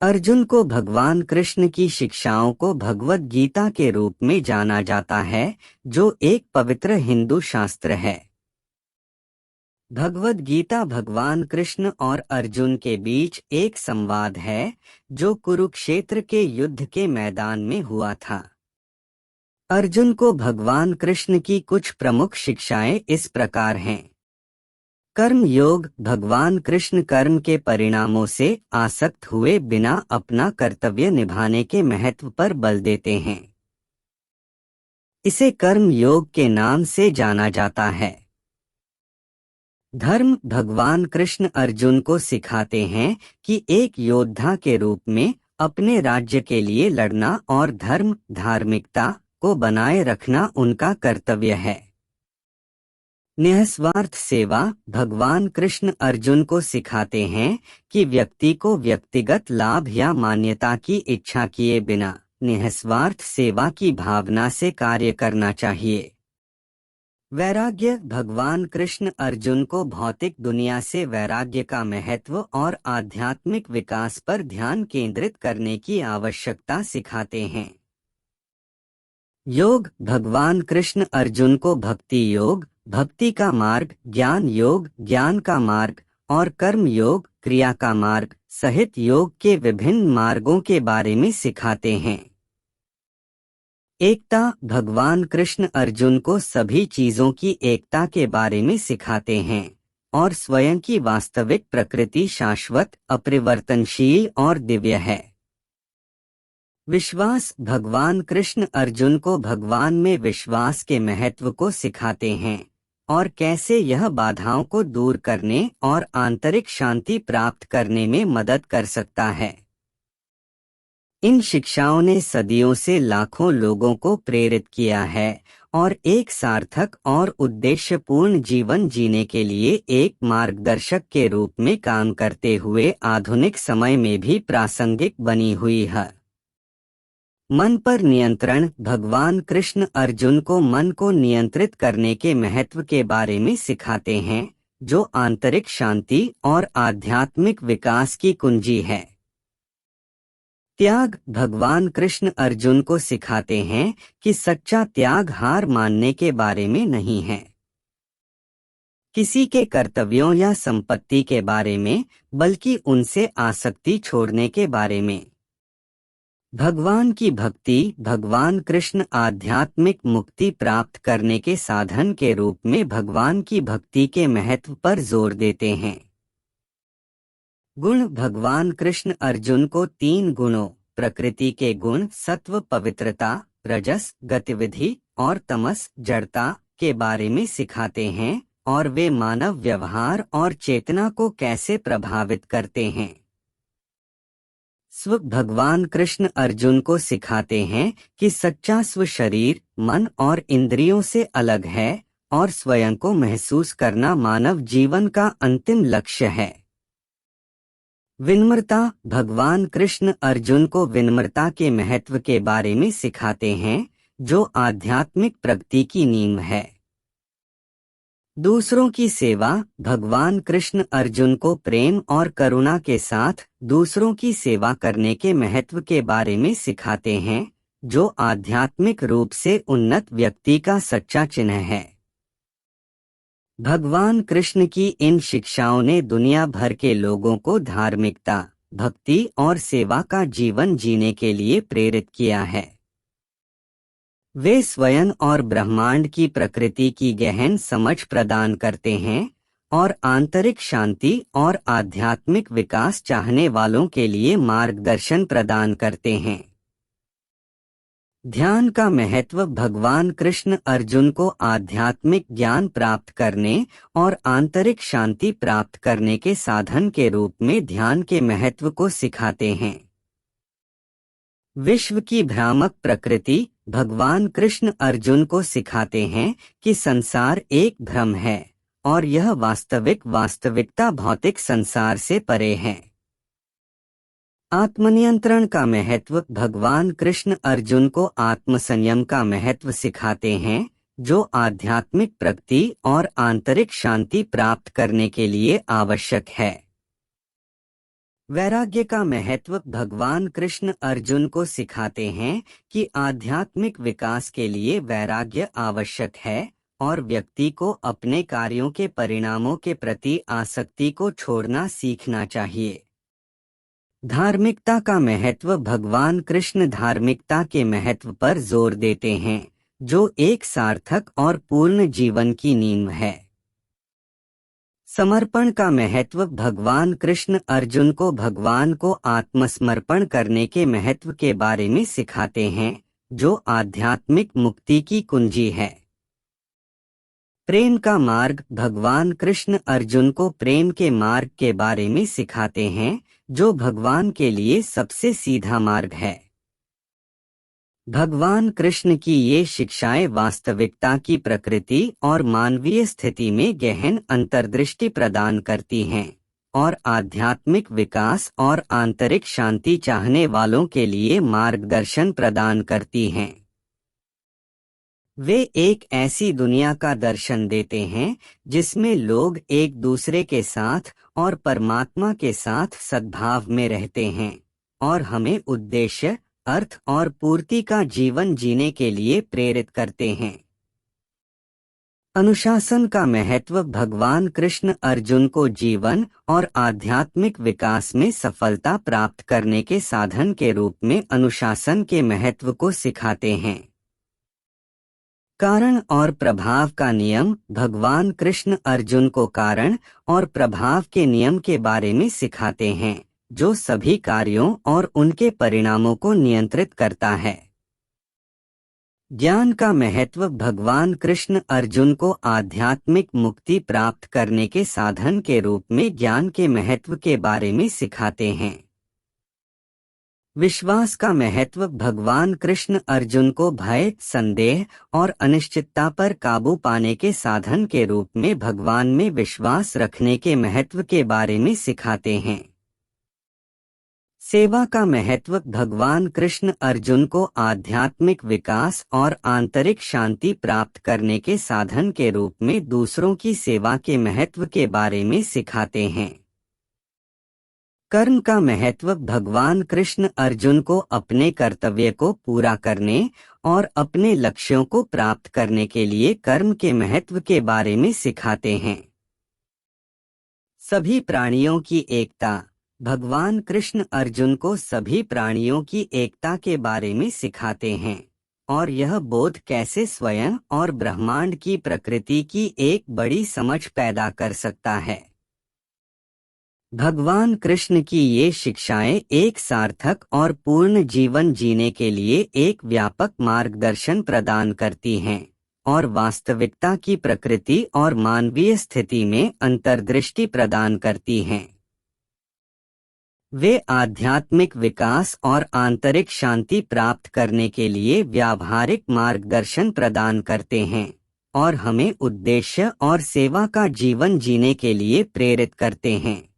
अर्जुन को भगवान कृष्ण की शिक्षाओं को भगवद गीता के रूप में जाना जाता है, जो एक पवित्र हिंदू शास्त्र है। भगवद गीता भगवान कृष्ण और अर्जुन के बीच एक संवाद है, जो कुरुक्षेत्र के युद्ध के मैदान में हुआ था। अर्जुन को भगवान कृष्ण की कुछ प्रमुख शिक्षाएं इस प्रकार हैं। कर्म योग। भगवान कृष्ण कर्म के परिणामों से आसक्त हुए बिना अपना कर्तव्य निभाने के महत्व पर बल देते हैं। इसे कर्म योग के नाम से जाना जाता है। धर्म। भगवान कृष्ण अर्जुन को सिखाते हैं कि एक योद्धा के रूप में अपने राज्य के लिए लड़ना और धर्म धार्मिकता को बनाए रखना उनका कर्तव्य है। निस्वार्थ सेवा। भगवान कृष्ण अर्जुन को सिखाते हैं कि व्यक्ति को व्यक्तिगत लाभ या मान्यता की इच्छा किए बिना निस्वार्थ सेवा की भावना से कार्य करना चाहिए। वैराग्य। भगवान कृष्ण अर्जुन को भौतिक दुनिया से वैराग्य का महत्व और आध्यात्मिक विकास पर ध्यान केंद्रित करने की आवश्यकता सिखाते हैं। योग। भगवान कृष्ण अर्जुन को भक्ति योग, भक्ति का मार्ग, ज्ञान योग, ज्ञान का मार्ग और कर्म योग, क्रिया का मार्ग सहित योग के विभिन्न मार्गों के बारे में सिखाते हैं। एकता। भगवान कृष्ण अर्जुन को सभी चीजों की एकता के बारे में सिखाते हैं और स्वयं की वास्तविक प्रकृति शाश्वत, अपरिवर्तनशील और दिव्य है। विश्वास। भगवान कृष्ण अर्जुन को भगवान में विश्वास के महत्व को सिखाते हैं और कैसे यह बाधाओं को दूर करने और आंतरिक शांति प्राप्त करने में मदद कर सकता है। इन शिक्षाओं ने सदियों से लाखों लोगों को प्रेरित किया है और एक सार्थक और उद्देश्यपूर्ण जीवन जीने के लिए एक मार्गदर्शक के रूप में काम करते हुए आधुनिक समय में भी प्रासंगिक बनी हुई है। मन पर नियंत्रण। भगवान कृष्ण अर्जुन को मन को नियंत्रित करने के महत्व के बारे में सिखाते हैं, जो आंतरिक शांति और आध्यात्मिक विकास की कुंजी है। त्याग। भगवान कृष्ण अर्जुन को सिखाते हैं कि सच्चा त्याग हार मानने के बारे में नहीं है, किसी के कर्तव्यों या संपत्ति के बारे में, बल्कि उनसे आसक्ति छोड़ने के बारे में। भगवान की भक्ति। भगवान कृष्ण आध्यात्मिक मुक्ति प्राप्त करने के साधन के रूप में भगवान की भक्ति के महत्व पर जोर देते हैं। गुण। भगवान कृष्ण अर्जुन को 3 गुणों, प्रकृति के गुण सत्व पवित्रता, रजस गतिविधि और तमस जड़ता के बारे में सिखाते हैं और वे मानव व्यवहार और चेतना को कैसे प्रभावित करते हैं। स्व। भगवान कृष्ण अर्जुन को सिखाते हैं कि सच्चा स्व शरीर, मन और इंद्रियों से अलग है और स्वयं को महसूस करना मानव जीवन का अंतिम लक्ष्य है। विनम्रता। भगवान कृष्ण अर्जुन को विनम्रता के महत्व के बारे में सिखाते हैं, जो आध्यात्मिक प्रगति की नींव है। दूसरों की सेवा। भगवान कृष्ण अर्जुन को प्रेम और करुणा के साथ दूसरों की सेवा करने के महत्व के बारे में सिखाते हैं, जो आध्यात्मिक रूप से उन्नत व्यक्ति का सच्चा चिन्ह है। भगवान कृष्ण की इन शिक्षाओं ने दुनिया भर के लोगों को धार्मिकता, भक्ति और सेवा का जीवन जीने के लिए प्रेरित किया है। वे स्वयं और ब्रह्मांड की प्रकृति की गहन समझ प्रदान करते हैं और आंतरिक शांति और आध्यात्मिक विकास चाहने वालों के लिए मार्गदर्शन प्रदान करते हैं। ध्यान का महत्व। भगवान कृष्ण अर्जुन को आध्यात्मिक ज्ञान प्राप्त करने और आंतरिक शांति प्राप्त करने के साधन के रूप में ध्यान के महत्व को सिखाते हैं। विश्व की भ्रामक प्रकृति। भगवान कृष्ण अर्जुन को सिखाते हैं कि संसार एक भ्रम है और यह वास्तविकता भौतिक संसार से परे है। आत्मनियंत्रण का महत्व। भगवान कृष्ण अर्जुन को आत्मसंयम का महत्व सिखाते हैं, जो आध्यात्मिक प्रगति और आंतरिक शांति प्राप्त करने के लिए आवश्यक है। वैराग्य का महत्व भगवान कृष्ण अर्जुन को सिखाते हैं कि आध्यात्मिक विकास के लिए वैराग्य आवश्यक है और व्यक्ति को अपने कार्यों के परिणामों के प्रति आसक्ति को छोड़ना सीखना चाहिए। धार्मिकता का महत्व भगवान कृष्ण धार्मिकता के महत्व पर जोर देते हैं, जो एक सार्थक और पूर्ण जीवन की नींव है। समर्पण का महत्व भगवान कृष्ण अर्जुन को भगवान को आत्मसमर्पण करने के महत्व के बारे में सिखाते हैं, जो आध्यात्मिक मुक्ति की कुंजी है। प्रेम का मार्ग भगवान कृष्ण अर्जुन को प्रेम के मार्ग के बारे में सिखाते हैं, जो भगवान के लिए सबसे सीधा मार्ग है। भगवान कृष्ण की ये शिक्षाएं वास्तविकता की प्रकृति और मानवीय स्थिति में गहन अंतर्दृष्टि प्रदान करती हैं और आध्यात्मिक विकास और आंतरिक शांति चाहने वालों के लिए मार्गदर्शन प्रदान करती हैं। वे एक ऐसी दुनिया का दर्शन देते हैं जिसमें लोग एक दूसरे के साथ और परमात्मा के साथ सद्भाव में रहते हैं और हमें उद्देश्य, अर्थ और पूर्ति का जीवन जीने के लिए प्रेरित करते हैं। अनुशासन का महत्व भगवान कृष्ण अर्जुन को जीवन और आध्यात्मिक विकास में सफलता प्राप्त करने के साधन के रूप में अनुशासन के महत्व को सिखाते हैं। कारण और प्रभाव का नियम भगवान कृष्ण अर्जुन को कारण और प्रभाव के नियम के बारे में सिखाते हैं, जो सभी कार्यों और उनके परिणामों को नियंत्रित करता है। ज्ञान का महत्व भगवान कृष्ण अर्जुन को आध्यात्मिक मुक्ति प्राप्त करने के साधन के रूप में ज्ञान के महत्व के बारे में सिखाते हैं। विश्वास का महत्व भगवान कृष्ण अर्जुन को भय, संदेह और अनिश्चितता पर काबू पाने के साधन के रूप में भगवान में विश्वास रखने के महत्व के बारे में सिखाते हैं। सेवा का महत्व भगवान कृष्ण अर्जुन को आध्यात्मिक विकास और आंतरिक शांति प्राप्त करने के साधन के रूप में दूसरों की सेवा के महत्व के बारे में सिखाते हैं। कर्म का महत्व भगवान कृष्ण अर्जुन को अपने कर्तव्य को पूरा करने और अपने लक्ष्यों को प्राप्त करने के लिए कर्म के महत्व के बारे में सिखाते हैं। सभी प्राणियों की एकता भगवान कृष्ण अर्जुन को सभी प्राणियों की एकता के बारे में सिखाते हैं और यह बोध कैसे स्वयं और ब्रह्मांड की प्रकृति की एक बड़ी समझ पैदा कर सकता है। भगवान कृष्ण की ये शिक्षाएं एक सार्थक और पूर्ण जीवन जीने के लिए एक व्यापक मार्गदर्शन प्रदान करती हैं और वास्तविकता की प्रकृति और मानवीय स्थिति में अंतर्दृष्टि प्रदान करती हैं। वे आध्यात्मिक विकास और आंतरिक शांति प्राप्त करने के लिए व्यावहारिक मार्गदर्शन प्रदान करते हैं और हमें उद्देश्य और सेवा का जीवन जीने के लिए प्रेरित करते हैं।